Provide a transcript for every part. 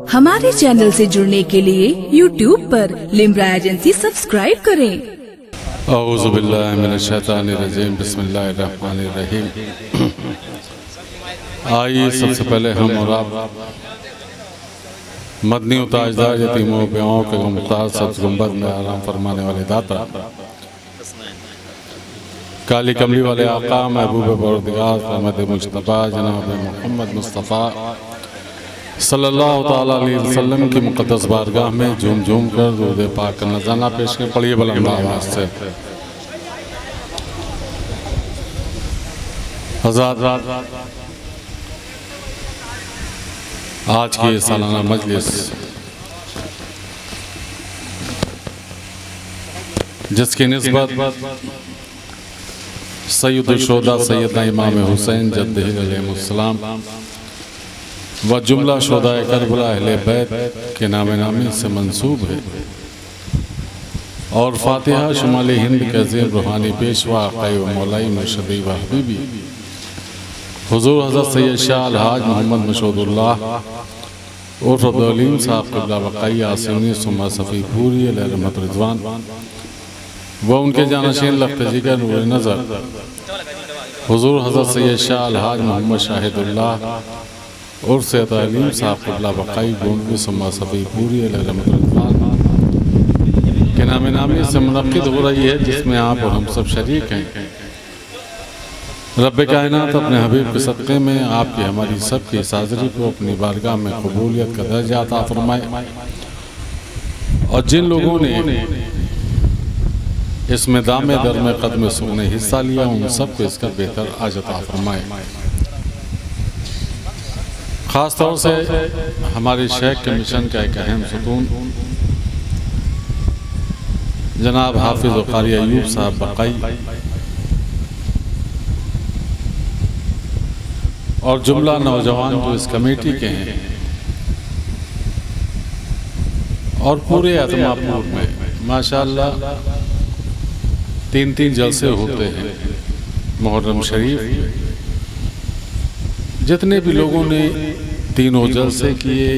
हमारे चैनल से जुड़ने के लिए YouTube पर लिम्रा एजेंसी सब्सक्राइब करें। औज़ु बिल्लाहि मिनश शैतानिर रजीम, बिस्मिल्लाहिर रहमानिर रहीम। आइए सबसे पहले हम और आप मदनी व ताजदार यतीमों बेवाओं के मुख्तार सब्ज़ गुंबद में आराम फरमाने वाले दाता काली कमली वाले आका महबूब परवरदिगार रहमत मुज्तबा जनाब मोहम्मद मुस्तफ़ा सल्लल्लाहु ताला अलैहि वसल्लम की मुक़द्दस बारगाह में झूम झूम कर दुरूद पाक का नज़राना पेश कर पढ़िए बुलंद आवाज़ से। हज़रात, आज की सालाना मजलिस जिसकी निस्बत सैयदुल शुहदा सैयदना इमाम हुसैन जद्दह अलैहिस्सलाम व जुमला शुहदा करबला अहले बैत के नामे से मंसूब है और फातिहा शुमाल हिंद के अज़ीम रूहानी पेशवा आक़ाए व मौलाई मुर्शिदी व हबीबी हुज़ूर हज़रत सैयद शाह अलहाज मोहम्मद मशहूदुल्लाह उर्फ़ अब्दुल साहब क़िबला वक़ई आसिमी सुम्मा सफ़ीपुरी अलैहि रहमत रिज़वान व उनके जानशीन लख्त जिगर नूर नज़र हुज़ूर हज़रत सैयद शाह अलहाज मोहम्मद शाहिदुल्लाह और सैयद अलीम साहब क़िबला वक़ई गोंडवी सुम्मा सफ़ीपुरी अलैहि रहमत रिज़वान के नामे से मुनक़्क़िद हो रही है, जिसमें आप और हम सब शरीक हैं। रब्बे कायनात अपने हबीब के सदक़े में आपकी हमारी सब की इस हाज़िरी को अपनी बारगाह में कबूलियत का दर्जा अता फरमाए और जिन लोगों ने इसमें दामे दरमे कदम सुख ने हिस्सा लिया उन सब को इसका बेहतर आज अता फरमाए। ख़ास तौर से हमारे शेख के मिशन का एक अहम सुतून जनाब हाफिज़ व क़ारी अयूब साहब बक़ई और जुमला नौजवान जो इस कमेटी के हैं और पूरे अतमापुर में माशाअल्लाह 3-3 जलसे होते हैं। मुहर्रम शरीफ जितने भी लोगों ने तीनों जलसे किए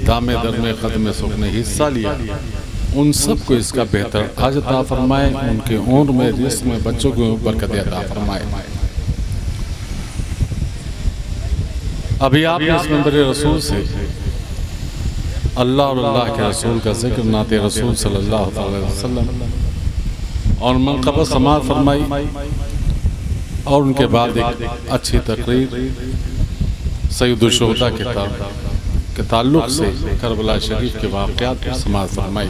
दामे दरमे कदम सुख ने हिस्सा लिया उन सब को इसका बेहतर आज अता फरमाए, उनके उम्र में रिस्क में बच्चों को बरकत अता फरमाए। अभी आपने इस मंदिर रसूल से अल्लाह और अल्लाह के रसूल का जिक्र नाते रसूल सल्लल्लाहु अलैहि वसल्लम और मनक़बत समाअत फरमाई और उनके बाद एक अच्छी तकरीर सैयदुल शुहदा के ताल्लुक़ से करबला शरीफ के वाक़यात पर समाअत फरमाई।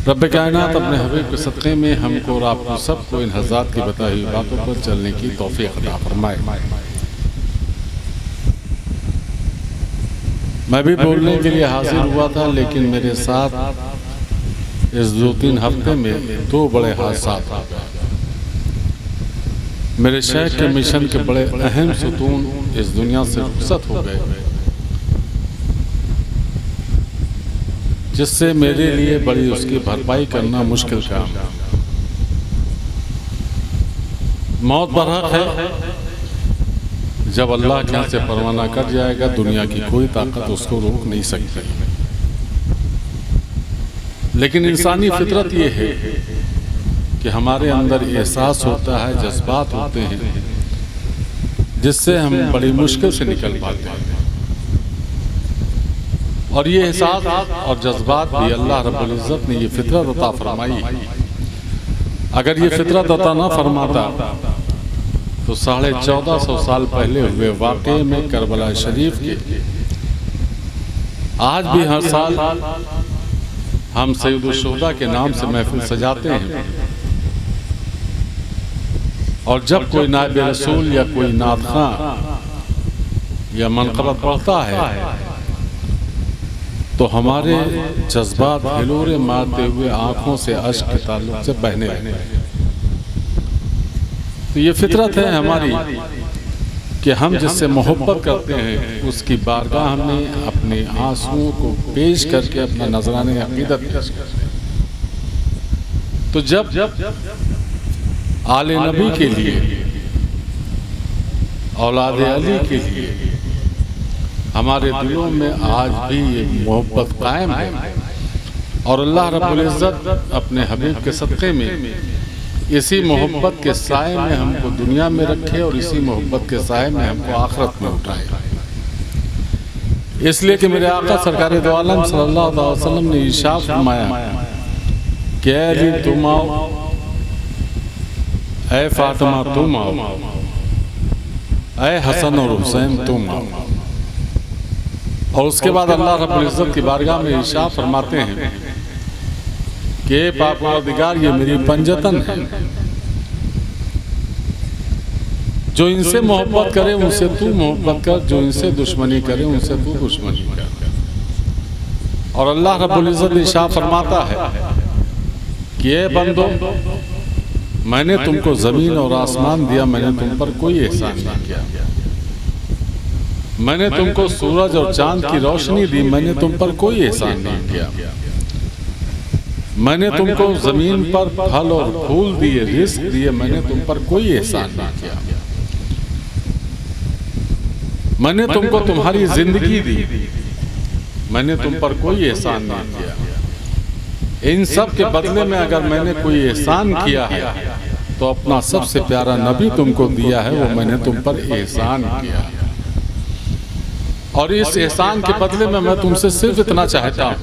रब्बे कायनात अपने हबीब के सदक़े में हमको और आपको सबको इन हज़रात की बताई हुई बातों पर चलने की तौफ़ीक़ अता फरमाए। मैं भी बोलने के लिए हाजिर हुआ था, लेकिन मेरे साथ इस 2-3 हफ्ते में 2 बड़े हादसात आ गए। मेरे शेख के मिशन के बड़े अहम सुतून इस दुनिया से रुखसत हो गए, जिससे मेरे लिए बड़ी उसकी भरपाई करना मुश्किल काम। मौत बरहक है, जब अल्लाह के यहाँ से परवाना कर जाएगा दुनिया की कोई ताकत उसको रोक नहीं सकती। लेकिन इंसानी फितरत ये है कि हमारे अंदर एहसास होता है, जज्बात होते हैं, जिससे हम बड़ी मुश्किल से निकल पाते हैं। और ये एहसास और जज्बात भी अल्लाह रब्बुल इज़्ज़त ने ये फितरत अता फरमाई। अगर ये फितरत अता ना फरमाता तो 1450 साल पहले हुए वाक़े में करबला शरीफ के आज भी हर साल हम सैयदुल शुहदा के नाम से महफिल सजाते हैं और जब कोई नायब रसूल या कोई नात ख़ां या मनक़बत पढ़ता है तो हमारे जज्बात हिलोरे मारते हुए आँखों से अश्क के ताल्लुक़ से बहने लगते हैं। तो ये फितरत है हमारी कि हम जिससे मोहब्बत करते हैं उसकी बारगाह में अपने आंसुओं को पेश करके अपना नजराने अक़ीदत पेश करते हैं। तो जब आले नबी के लिए औलाद अली के लिए हमारे दिलों में आज भी ये मोहब्बत कायम है। और अल्लाह रब्बुल इज़्ज़त अपने हबीब के सदक़े में इसी मोहब्बत के साए में हमको दुनिया में रखे और इसी मोहब्बत के साए में हमको आखिरत में उठाए। इसलिए कि मेरे आका सरकार दो आलम सल्लल्लाहु अलैहि वसल्लम ने इरशाद फरमाया कि अली तुम आओ, ऐ फातिमा तुम आओ, ऐ हसन और हुसैन तुम आओ। और उसके बाद अल्लाह रब्बुल इज़्ज़त की बारगाह में इरशाद फरमाते हैं कि पाक परवरदिगार ये मेरी पंजतन है, जो इनसे मोहब्बत करे उनसे तू मोहब्बत कर, जो इनसे दुश्मनी करे उनसे तू दुश्मनी कर। और अल्लाह रब्बुल इज़्ज़त इरशाद फरमाता है कि ए बंदो, मैंने तुमको ज़मीन और आसमान दिया, मैंने तुम पर कोई एहसान नहीं किया। मैंने तुमको सूरज और चांद की रोशनी दी, मैंने तुम पर कोई एहसान नहीं किया। मैंने तुमको जमीन पर फल और फूल दिए, रिस्क दिए, मैंने तुम पर कोई एहसान नहीं किया। मैंने तुमको तुम्हारी जिंदगी दी, मैंने तुम पर कोई एहसान नहीं किया। इन सब के बदले में अगर मैंने कोई एहसान किया है तो अपना सबसे प्यारा नबी तुमको दिया है, वो मैंने तुम पर एहसान किया। और इस एहसान के बदले में मैं तुमसे सिर्फ इतना चाहता हूं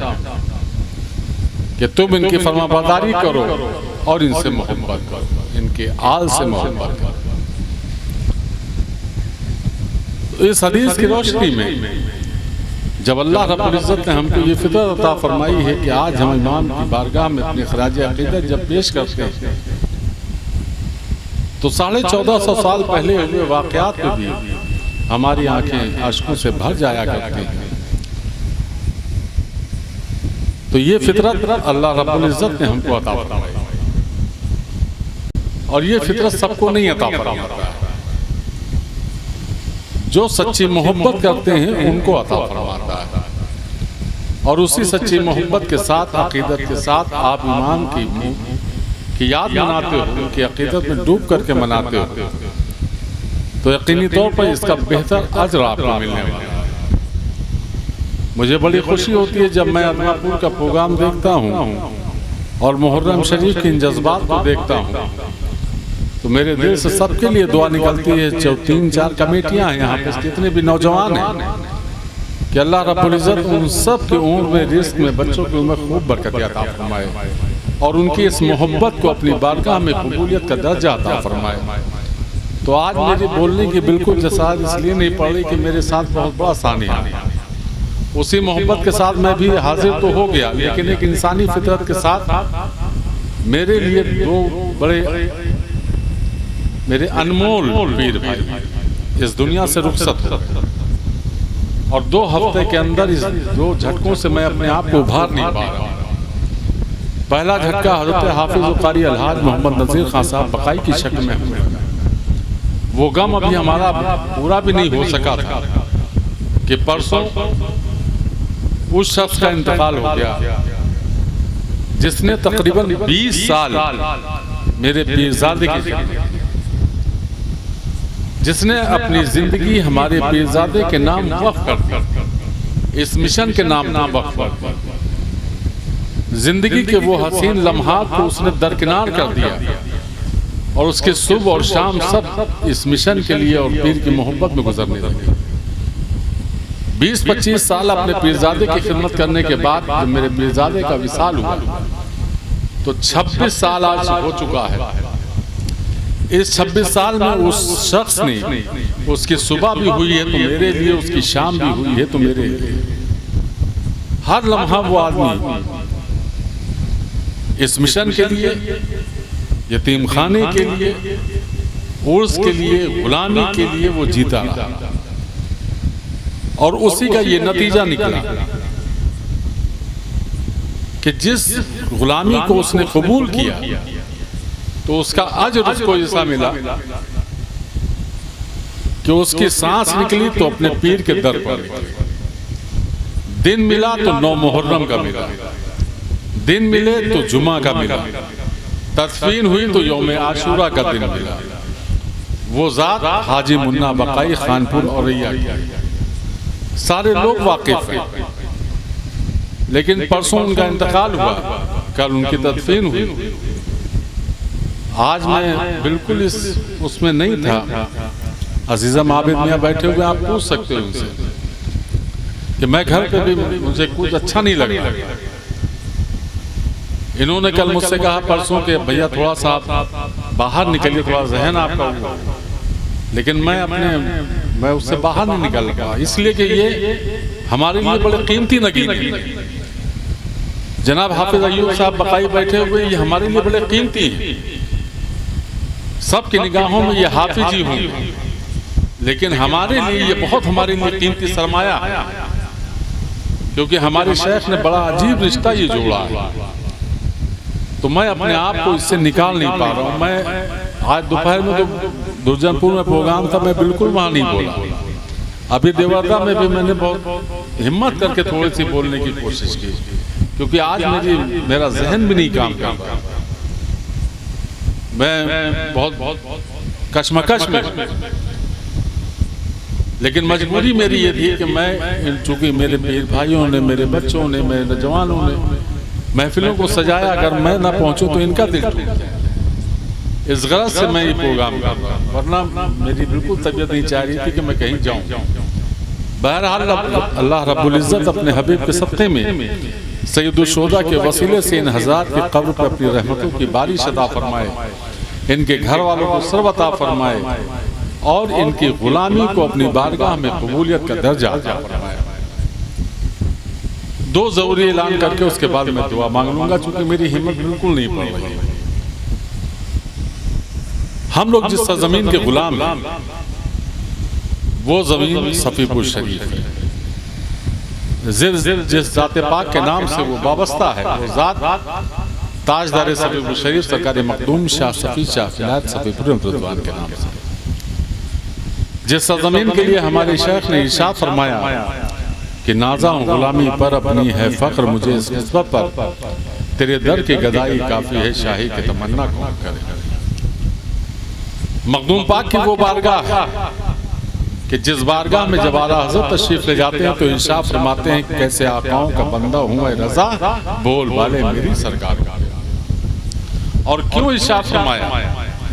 कि तुम इनकी फरमाबरदारी करो और इनसे मोहब्बत करो, इनके आल से मोहब्बत करो। तो इस हदीस की रोशनी में जब अल्लाह रब्बुल इज़्ज़त ने हमको ये फितरत अता फरमाई है कि आज हम इमाम की बारगाह में अपने खराज अक़ीदत जब पेश करते हैं तो 1450 साल पहले हुए वाक़यात में भी हमारी आंखें अश्कों से भर जाया करती हैं। तो ये फितरत अल्लाह रब्बुल इज़्ज़त ने हमको अता फरमाई, और ये फितरत सबको नहीं अता फरमाता है। जो सच्ची मोहब्बत करते हैं उनको अता फरमाता है। और उसी सच्ची मोहब्बत के साथ, अक़ीदत के साथ आप इमाम की याद मनाते हो, उनकी अक़ीदत में डूब करके मनाते हो, तो यकीनी तौर पर इसका बेहतर अजर आपको मिलने वाला है। मुझे बड़ी खुशी होती है जब मैं अदनापुर का प्रोग्राम देखता हूँ और मुहर्रम शरीफ के इन जज्बात को देखता हूँ, तो मेरे दिल से सबके लिए दुआ निकलती है। जो 3-4 कमेटियाँ हैं यहाँ पे, जितने भी नौजवान हैं, कि अल्लाह रब्बुल इज़्ज़त उन सब की उम्र में, रिस्क में, बच्चों की उम्र में खूब बरकत अता फरमाए और उनकी इस मोहब्बत को अपनी बारगाह में कबूलियत का दर्जा अता फरमाए। तो आज मेरे बोलने की बिल्कुल जसात इसलिए नहीं पड़ रही कि मेरे साथ बहुत बड़ा सानिया है। उसी मोहब्बत के साथ मैं भी हाजिर तो हो गया, लेकिन एक इंसानी फितरत के साथ मेरे लिए दो बड़े, मेरे अनमोल पीर भाई इस दुनिया से रुखसत हो, और 2 हफ्ते के अंदर इस 2 झटकों से मैं अपने आप को उभार नहीं पा रहा। पहला झटका हज़रत हाफिज़ कारी अलहाज मोहम्मद नज़ीर खान साहब बकाई की शक्ल में हुआ। वो गम अभी हमारा पूरा भी नहीं हो सका था कि परसों उस शख्स का इंतकाल हो गया जिसने तकरीबन 20 साल मेरे पीरजादे की, जिसने अपनी जिंदगी हमारे पीरजादे के नाम वक्फ कर दी, इस मिशन के नाम वक्फ कर दी। जिंदगी के वो हसीन लम्हात को उसने दरकिनार कर दिया और उसके सुबह और शाम सब इस मिशन के लिए और पीर की मोहब्बत में गुजरने लगे। 20-25 साल अपने पीरजादे की खिदमत करने के बाद जब मेरे पीरजादे का विसाल हुआ तो 26 साल आज हो चुका है। इस 26 साल में उस शख्स ने, उसकी सुबह भी हुई है तो मेरे लिए, उसकी शाम भी हुई है तो मेरे लिए, हर लम्हा वो आदमी इस मिशन के लिए, यतीम खाने के लिए, उर्स के लिए, गुलामी के लिए वो जीता रहा। और उसी का ये नतीजा निकला कि जिस गुलामी को उसने कबूल किया तो उसका अजर उसको ऐसा मिला कि उसकी सांस निकली तो अपने पीर के दर पर निकली। दिन मिला तो 9 मुहर्रम का मिला, दिन मिले तो जुमा का मिला, तदफीन हुई तो यौम आशूरा का दिन मिला। वो ज़ात हाजी मुन्ना बकाई खानपुर औरैया की सारे लोग वाकिफ हैं, लेकिन परसों उनका इंतकाल हुआ, कल उनकी तदफीन हुई। आज मैं बिल्कुल उसमें नहीं था। अजीज़म आबिद मियाँ बैठे हुए, आप पूछ सकते हो उनसे कि मैं घर पे भी मुझे कुछ अच्छा नहीं लगा। इन्होंने कल मुझसे कहा परसों के भैया थोड़ा सा आप बाहर निकलिए, थोड़ा जहन आपका हुआ, लेकिन मैं उससे बाहर नहीं निकल पाया, इसलिए कि ये हमारे लिए बड़े कीमती नगीन है। जनाब हाफिज अयूब साहब बकाई बैठे हुए, ये हमारे लिए बड़े कीमती हैं। सबकी निगाहों में ये हाफिज ही होंगे, लेकिन हमारे लिए ये बहुत हमारे लिए कीमती सरमाया है, क्योंकि हमारे शेख ने बड़ा अजीब रिश्ता ये जोड़ा है। तो मैं अपने आप को इससे निकाल नहीं पा रहा हूँ। मैं आज दोपहर में तो दुर्जनपुर में प्रोग्राम था, मैं बिल्कुल वहाँ नहीं बोला। अभी देवरदा में भी मैंने बहुत हिम्मत करके थोड़ी सी बोलने की कोशिश की, क्योंकि आज मेरा जहन भी नहीं काम कर रहा। मैं बहुत कशमकश में, लेकिन मजबूरी मेरी ये थी कि मैं, चूंकि मेरे भाइयों ने, मेरे बच्चों ने, मेरे नौजवानों ने महफिलों को सजाया, अगर मैं ना पहुंचूं तो इनका दिल टूट जाए। इस गरज से मैं ये प्रोग्राम कर रहा हूं, वरना मेरी बिल्कुल तबीयत नहीं चाह रही थी कि मैं कहीं जाऊं। बहरहाल अल्लाह रब्बुल इज्जत अपने हबीब के सत्ते में सैयदुल शुहदा के वसीले से इन हज़रात की कब्र पर अपनी रहमतों की बारिश अता फरमाए, इनके घर वालों को सर्वत अता फरमाए और इनकी गुलामी को अपनी बारगाह में कबूलियत का दर्जा अता फरमाए। दो जरूरी ऐलान करके उसके बाद मैं दुआ मांग लूंगा, चूंकि मेरी हिम्मत बिल्कुल नहीं पड़ रही है। हम लोग जिस जमीन के गुलाम हैं, वो जमीन सफीपुर शरीफ है। जिस जाते पाक के नाम से वो वाबस्ता है, वो जात ताजदार सफीपुर शरीफ सरकार मखदूम शाह सफी शाह फिलात सफीपुर रिजवान के नाम से। जिस जमीन के लिए हमारे शेख ने इरशाद फरमाया कि नाजा गुलामी पर अपनी है फख्र, मुझे इस निस्बत पर तेरे दर की गदाई काफी है, शाही की तमन्ना कौन करे। मखदूम पाक की वो बारगाह है कि जिस बारगाह में जब आला हज़रत तशरीफ ले जाते हैं तो इरशाद फरमाते हैं कैसे आकाओं का बंदा हूँ रजा, बोल वाले मेरी सरकार। और क्यों इरशाद फरमाया,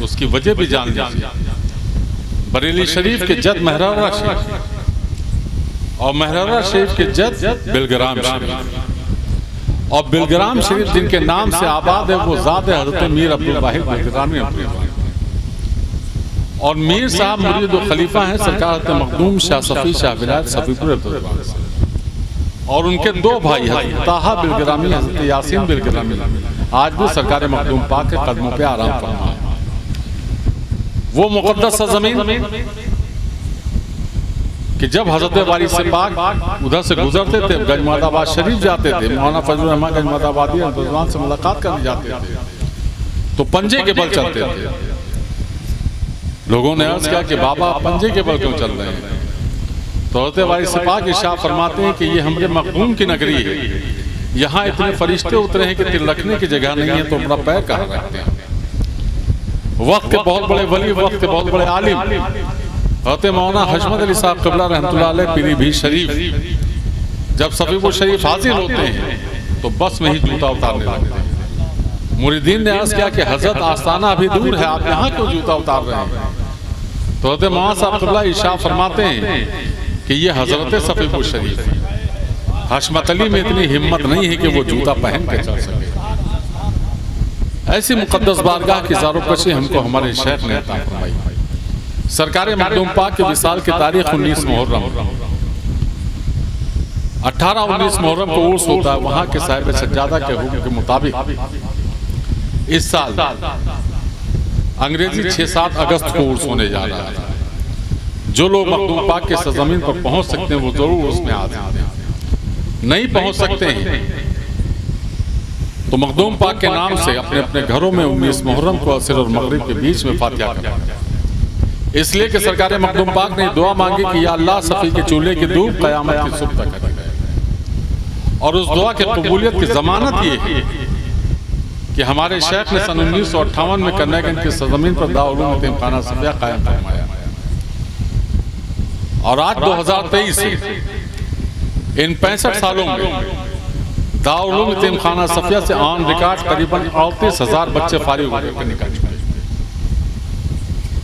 उसकी वजह भी जान लीजिए। बरेली शरीफ के जद महरारा शरीफ और महरारा शरीफ के जद बिलग्राम शरीफ, और बिलग्राम शरीफ जिनके नाम से आबाद है वो ज़ात है हज़रत मीर अब्दुल वाहिद बिलग्रामी, और मीर साहब मुरीद व खलीफा हैं सरकार हज़रत मखदूम शाह सफ़ी शाह विलायत सफ़ीपुर, और उनके दो भाई हज़रत ताहा बिलग्रामी, हज़रत यासीन बिलग्रामी आज भी सरकार मखदूम पाक के कदमों पे आराम फरमा है। वो मुक़द्दस ज़मीन कि जब हज़रत वारिस से पाक उधर से गुजरते थे, गंजमादाबाद शरीफ जाते थे, मौलाना फजलुर रहमान गंजमादाबादी रिजवान से मुलाकात करने जाते थे, तो पंजे के बल चलते थे। लोगों ने अर्ज किया कि बाबा पंजे के बल क्यों चल रहे हैं? तो हज़रत वारिस से पाक इरशाद फरमाते हैं कि ये हमरे मखदूम की नगरी है, यहाँ इतने फरिश्ते उतरे हैं कि तिल रखने की जगह नहीं है, तो अपना पैर कहाँ रखते हैं। वक्त के बहुत बड़े वली, वक्त के बहुत बड़े आलिम हज़रत मौलाना हशमत अली साहब क़िबला रहमतुल्लाह अलैह पीलीभीत शरीफ जब सफ़ीपुर शरीफ हाजिर होते हैं तो बस में ही जूता उतारने लगते हैं। मुरीदीन ने अर्ज़ किया कि हज़रत आस्ताना अभी दूर है, आप यहाँ क्यों जूता उतार रहे हैं? तो हज़रत मौलाना साहब क़िबला इरशाद फरमाते हैं कि ये हज़रत सफ़ीपुर शरीफ है, हशमत अली में इतनी हिम्मत नहीं है कि वो जूता पहन के चल सके। ऐसी मुक़द्दस बारगाह की ज़ारोकशी हमको हमारे शेख ने अता फरमाई। सरकार मखदूम पाक के विसाल की तारीख 19 मुहर्रम 18-19 मुहर्रम को उर्स होता है। वहाँ के साहिब सज्जादा के हुक्म के मुताबिक इस साल अंग्रेजी 6-7 अगस्त को उर्स होने जा रहा है। जो लोग मखदूम पाक के सरजमीन पर पहुँच सकते हैं वो जरूर उसमें आ जाते हैं, नहीं पहुँच सकते हैं तो मखदूम पाक के नाम से अपने अपने घरों में 19 मुहर्रम को असर और मगरिब के बीच में फातिहा करें। इसलिए कि सरकार मखदूम पाक ने दुआ मांगी कि या अल्लाह सफ़ी के चूल्हे की धूप क़यामत की सुबह तक, और उस दुआ की कबूलियत की ज़मानत ये है कि हमारे शेख ने सन 1958 में कर्नाटक की सरजमीन पर दारुल उलूम यतीमखाना सफिया कायम फरमाया और आज 2023 इन 65 सालों में दारुल उलूम यतीमखाना सफिया से ऑन रिकॉर्ड करीबन 38,000 बच्चे फारिग होकर निकल चुके हैं।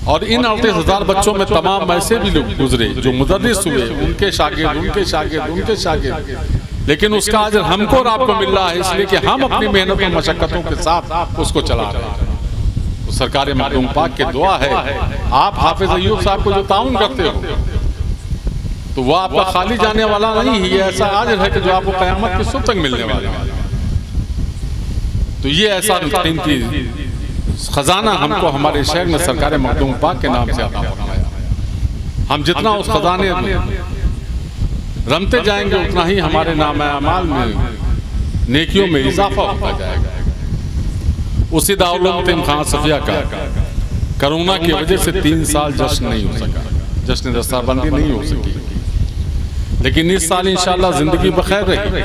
और इन 38,000 बच्चों में तमाम ऐसे भी लोग गुजरे जो मुदर्रिस हुए, उनके शागिर्द, लेकिन उसका अजर हमको और आपको मिल रहा है इसलिए कि हम अपनी मेहनत और मशक्कतों के साथ उसको चला रहे हैं। तो सरकार मखदूम पाक की दुआ है, आप हाफिज अय्यूब साहब को जो ताउन करते हो तो वो आपका खाली जाने वाला नहीं है, ये ऐसा अजर है कि जो आपको क़यामत की सुबह तक मिलने वाला है। तो ये ऐसा कीमती खजाना हमको हमारे शहर में सरकार मखदूम पाक के नाम से अता फरमाया। हम जितना उस खजाने में रमते जाएंगे उतना ही हमारे नाम अमाल में नेकियों में इजाफा होता जाएगा। उसी दारुल उलूम यतीमखाना सफिया का कोरोना की वजह से 3 साल जश्न नहीं हो सका, जश्न दस्तारबंदी नहीं हो सकी, लेकिन इस साल इंशाअल्लाह जिंदगी बखैर रही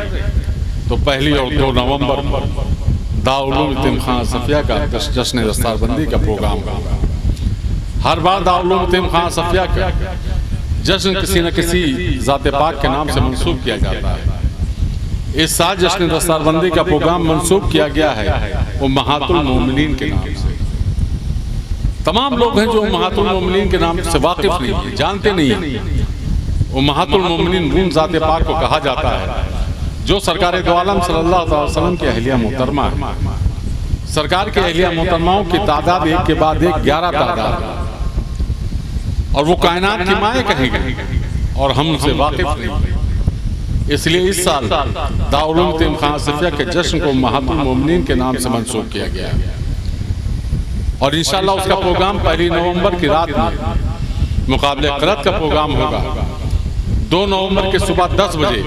तो 1 और 2 नवंबर दारुल उलूम यतीमखाना सफिया का जश्न दस्तारबंदी का प्रोग्राम होगा। हर बार दारुल उलूम यतीमखाना सफिया का जश्न किसी न किसी ज़ात पाक के नाम से मंसूब किया जाता है। इस साल जश्न दस्तारबंदी का प्रोग्राम मंसूब किया गया है उम्महातुल मोमिनीन के नाम से। तमाम लोग हैं जो उम्महातुल मोमिनीन के नाम से वाकिफ नहीं है, जानते नहीं हैं। उम्महातुल मोमिनीन उन ज़ात पाक को कहा जाता है जो सरकार दो आलम सल्लल्लाहु अलैहि वसल्लम की अहलिया मोहतरमा है। सरकार के अहलिया मोहतरमाओं की तादाद एक के बाद एक 11 तादाद है और वो कायनात की माएँ कही गई और हम उनसे वाकिफ नहीं हैं। इसलिए इस साल दारुल उलूम यतीमखाना सफिया के जश्न को उम्महातुल मोमिनीन के नाम से मंसूब किया गया है और इंशाअल्लाह उसका प्रोग्राम 1 नवंबर की रात में मुकाबले क़िरात का प्रोग्राम होगा। 2 नवंबर की सुबह 10 बजे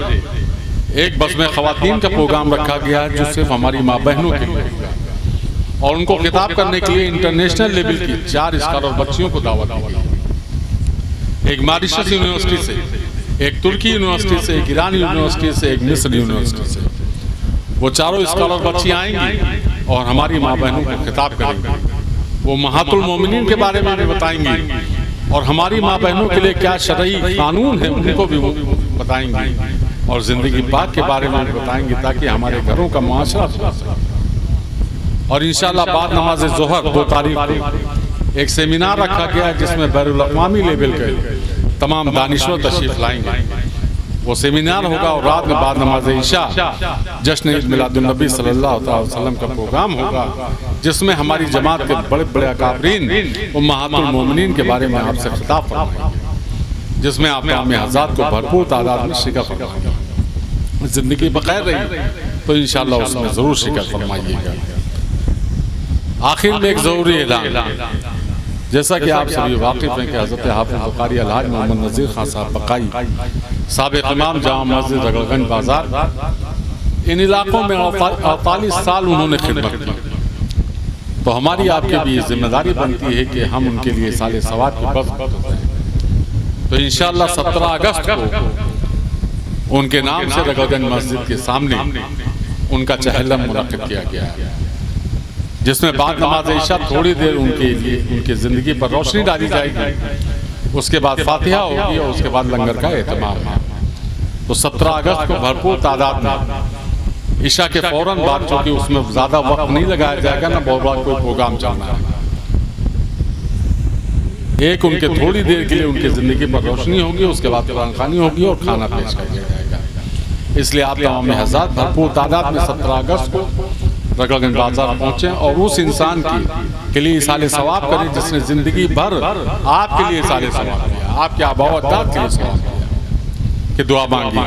एक बस में ख़वातीन का प्रोग्राम रखा गया है जो सिर्फ हमारी माँ बहनों के लिए होगा और उनको खिताब करने के लिए इंटरनेशनल लेवल की 4 स्कॉलर बच्चियों को दावत दी गई। एक मॉरिशस यूनिवर्सिटी से, एक तुर्की यूनिवर्सिटी से, एक ईरान यूनिवर्सिटी से, एक मिस्र यूनिवर्सिटी से वो चारों स्कॉलर बच्ची आएंगी और हमारी माँ बहनों को खिताब करेंगी। वो उम्महातुल मोमिनीन के बारे में भी बताएंगी और हमारी माँ बहनों के लिए क्या शरई कानून है उनको भी वो बताएंगी और ज़िंदगी पाक के बारे में भी बताएंगी ताकि हमारे घरों का मुआशरा हो सके। और इंशाअल्लाह बाद नमाज ज़ोहर 2 तारीख को एक सेमिनार रखा गया है जिसमें बैरुल अक़वामी लेवल के तमाम दानिश्वर तशरीफ लाएंगे। वो सेमिनार होगा और रात में बाद नमाज इशा जश्न ईद मिलादुन नबी सल्लल्लाहु अलैहि वसल्लम का प्रोग्राम होगा जिसमें हमारी जमात के बड़े बड़े अकाबरीन उम्महातुल मोमिनीन के बारे में आपसे खिताब फरमाएंगे, जिसमें आप आम हज़ात को भरपूर तादाद में शिरकत फरमाएंगे। ज़िंदगी बखैर रही तो इंशाअल्लाह उसमें ज़रूर शिरकत फरमाइएगा। आखिर में एक ज़रूरी ऐलान, जैसा कि आप सभी वाकिफ़ हैं कि हज़रत हाफ़िज़ क़ारी अलहाज मोहम्मद नज़ीर खान साहब बकाई साबिक़ इमाम जामा मस्जिद रगड़गंज बाज़ार, इन इलाक़ों में 48 साल उन्होंने खिदमत की। तो हमारी आपकी भी जिम्मेदारी बनती है कि हम उनके लिए साले सवाब की बख्श हैं। तो इंशाअल्लाह 17 अगस्त को उनके नाम से रगड़गंज मस्जिद के सामने उनका चहलम मुनक़्क़िद किया गया है जिसमें बाद नमाज इशा थोड़ी देर उनके लिए उनकी ज़िंदगी पर रोशनी डाली जाएगी, उसके बाद फातिहा होगी और उसके बाद लंगर का एहतमाम है। तो 17 अगस्त को भरपूर तादाद में इशा के फ़ौरन बाद, चूँकि उसमें ज़्यादा वक्त नहीं लगाया जाएगा ना, बहुत बड़ा कोई प्रोग्राम चलना है, एक उनके थोड़ी देर के लिए उनकी ज़िंदगी पर रोशनी होगी, उसके बाद कुरान खानी होगी और खाना पेश कर दिया जाएगा। इसलिए आप तमाम हज़ात भरपूर तादाद में 17 अगस्त को रगड़गंज बाजार पहुँचें और उस इंसान के लिए साले सवाब करें जिसने ज़िंदगी भर आपके लिए साले सवाब किया, आपके आबा व अजदाद के लिए सवाब किया कि दुआ मांगी।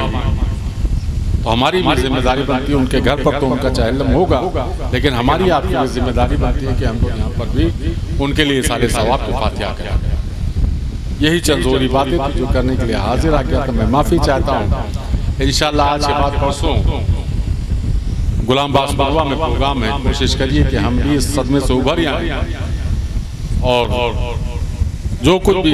तो हमारी भी जिम्मेदारी बनती है, उनके घर पर तो उनका चहलम होगा, लेकिन हमारी आपकी भी जिम्मेदारी बनती है कि हम लोग यहाँ पर भी उनके लिए साले सवाब को फातिहा करें। यही चंद ज़रूरी बातें थी जो करने के लिए हाजिर आ गया। तो मैं माफ़ी चाहता हूँ। इंशाअल्लाह आज के बाद परसों गुलाम बास बलवा में प्रोग्राम है, कोशिश करिए कि हम भी इस सदमे से उभर आए और जो कुछ भी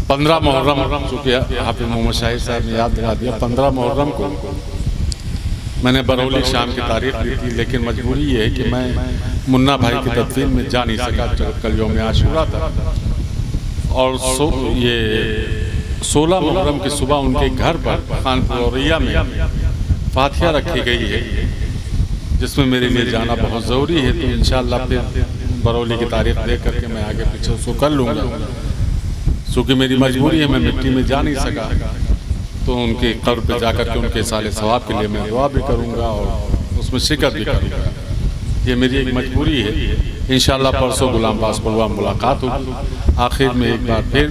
15 मुहर्रम, चूँकि हाफिज मोहम्मद शाहिद साहब ने याद दिला दिया, 15 मुहर्रम को मैंने बरौली शाम की तारीख ली थी, लेकिन मजबूरी ये है कि मैं मुन्ना भाई की तदफीन में जा नहीं सका। कल यौम आशूरा था और ये 16 मुहर्रम की सुबह उनके घर पर खानपुरिया में फातिहा रखी गई है, जिसमें मेरे लिए जाना बहुत ज़रूरी है। तो इंशाअल्लाह फिर बरौली की तारीख देख करके मैं आगे पीछे उसको कर लूँगा। चूँकि मेरी मजबूरी है, मैं मिट्टी में जा नहीं सका, तो उनके कब्र पे जाकर के उनके साले सवाब के लिए मैं दुआ भी करूँगा और उसमें शिरकत भी करूँगा। ये मेरी एक मजबूरी है। इंशाअल्लाह परसों गुलाम बास परवा मुलाकात होगी। आखिर में एक बार फिर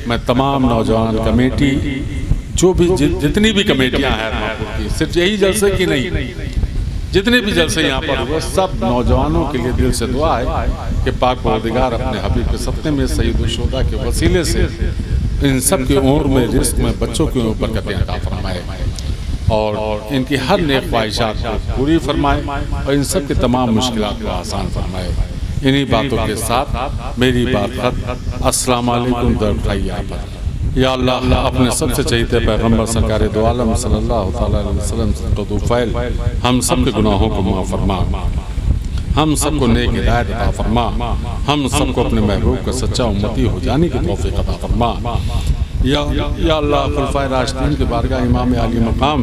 मैं तमाम नौजवान कमेटी, जो भी जितनी भी कमेटियाँ हैं रामपुर की, सिर्फ यही जलसे की नहीं, जितने भी जलसे यहाँ पर हुए, सब नौजवानों के लिए दिल से दुआ है कि पाक परवरदिगार अपने हबीब के सत्ते में सैयदुल शुहदा के वसीले से इन सब की उम्र में, रिस्क में, बच्चों के ऊपर बरकतें अता फरमाए और इनकी हर नेक ख्वाहिशात को पूरी फरमाए और इन सब की तमाम मुश्किलात को आसान फरमाए। इन्हीं बातों के साथ मेरी बात खत्म। अस्सलाम वालेकुम दर उठाइए आप। या अल्लाह अपने सबसे चहीते पैगम्बर सरकार दो आलम सल्लल्लाहु अलैहि वसल्लम को दुफैल हम सब के गुनाहों को माफ़ फरमा, हम सबको नेक हिदायत अता फरमा, हम सबको अपने महबूब का सच्चा उम्मती हो जाने की तौफीक अता फरमा। या अल्लाह खुलफाए राशिदीन के बारगाह इमाम आली मकाम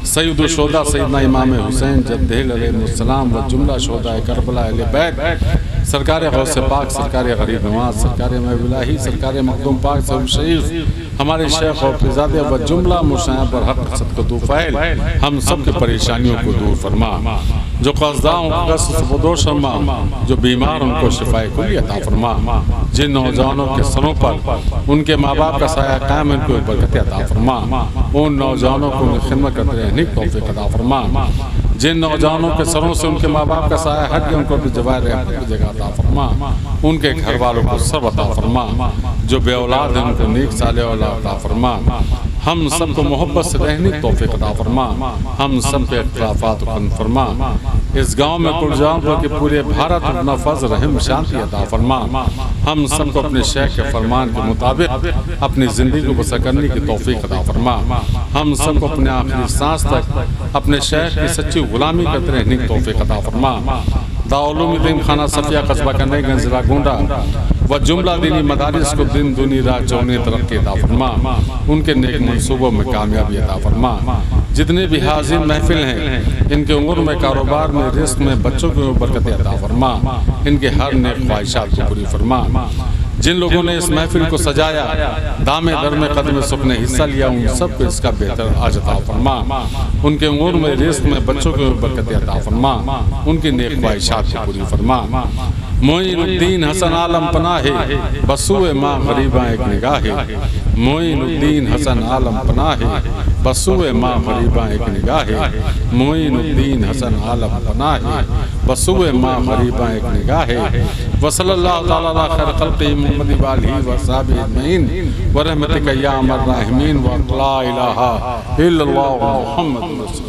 सैयदुल शुहदा सैयदना इमाम हुसैन जद्दुल अलैहिस्सलाम व जुमला शुहदा करबला अहले बैत सरकार गौस पाक, सरकार गरीब नवाज, सरकार महबूलाही, सरकार मखदूम पाक सब शरीफ, हमारे शेख और फिजादे व जुमला मुशायब पर हक सद दुफैल हम सब की परेशानियों को दूर फरमा। जो क़ज़दाओं को शर्मा, जो बीमार उनको शिफाए कुली अता फरमा। जिन नौजवानों के सरों पर उनके माँ बाप का साया कायम, उनको बरकत अता फरमा। उन नौजवानों को खिदमत करते रहने की तौफीक अता फरमा। जिन नौजवानों के सरों से उनके माँ बाप का साया हट गया, उनको भी जवाब रहमत की जगह अता फरमा। उनके घर वालों को सब अता फरमा। जो बे औलाद हैं उनको नेक साले औलाद अता फरमा। हम सबको मोहब्बत से रहने की तौफीक अता फरमा। हम सब के इख्तिलाफात को कम फरमा। इस गांव में कुलजाम पर के पूरे भारत अपना फज़्ल रहम शांति अता फरमा। हम सबको अपने शेख के फरमान के मुताबिक अपनी ज़िंदगी को बसर करने की तौफीक अता फरमा। हम सबको अपने आखिरी सांस तक अपने शेख की सच्ची गुलामी करते रहने की तौफीक अता फरमा। दाउलूम खाना सफिया कस्बा करने गंज जिला गोंडा व जुमला दीनी मदारिस को दिन दुनी रात चौने तरक्की अता फरमा। उनके नेक मनसूबों में कामयाबी अता फरमा। जितने भी हाजिर महफिल हैं, इनके उम्र में, कारोबार में, रिस्क में, बच्चों की बरकतें अता फरमा। इनके हर नेक ख्वाहिशात को पूरी फरमा। जिन लोगों ने इस महफिल को सजाया, दामे दर में कदम सुख ने हिस्सा लिया, उन सबको इसका बेहतर आज अता फरमा। उनके उम्र में, रिस्क में, बच्चों की बरकतें अता फरमा। उनकी नेक ख्वाहिशात को पूरी फरमा। मोइनुद्दीन हसन आलम पनाहे बसुए माँ गरीबा एक निगाहे। मोइनुद्दीन हसन आलम पनाहे बसुए माँ गरीबा एक निगाहे। मोइनुद्दीन हसन आलम पनाहे बसुए माँ गरीबा एक निगाहे। वसल्लल्लाहु तआला अला खैर खल्क़ि मुहम्मद व आलिहि व अस्हाबिहि अजमईन व रहमतिका या अरहमर राहिमीन व ला इलाहा इल्लल्लाहु मुहम्मद।